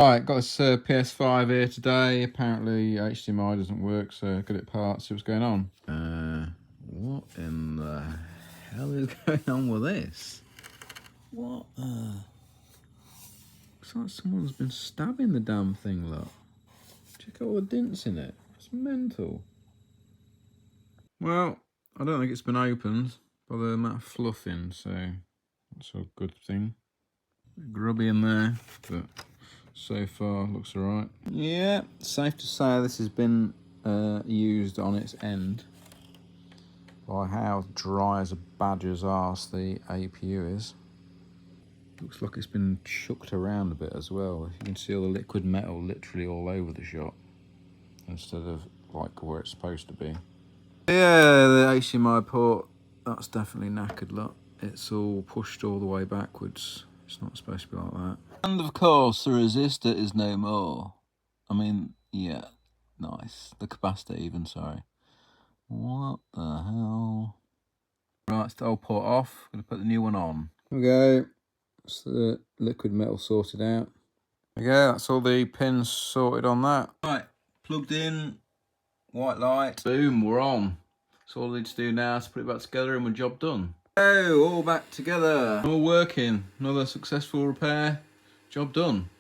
Alright, got this PS5 here today. Apparently HDMI doesn't work, so good at parts. See what's going on. What in the hell is going on with this? What looks like someone's been stabbing the damn thing, look. Check out all the dents in it. It's mental. Well, I don't think it's been opened by the amount of fluff in, so that's a good thing. Grubby in there, but so far looks alright. Yeah, safe to say this has been used on its end by how dry as a badger's arse the APU is. Looks like it's been chucked around a bit as well. You can see all the liquid metal literally all over the shot instead of like where it's supposed to be. Yeah, the HDMI port, that's definitely knackered, look. It's all pushed all the way backwards. It's not supposed to be like that. And of course, the resistor is no more. I mean, yeah, nice. The capacitor even, sorry. What the hell? Right, it's the old port off. Gonna put the new one on. There we go. That's the liquid metal sorted out. There we go, that's all the pins sorted on that. Right, plugged in, white light. Boom, we're on. So all I need to do now is put it back together and we're job done. Oh, all back together. All working. Another successful repair. Job done.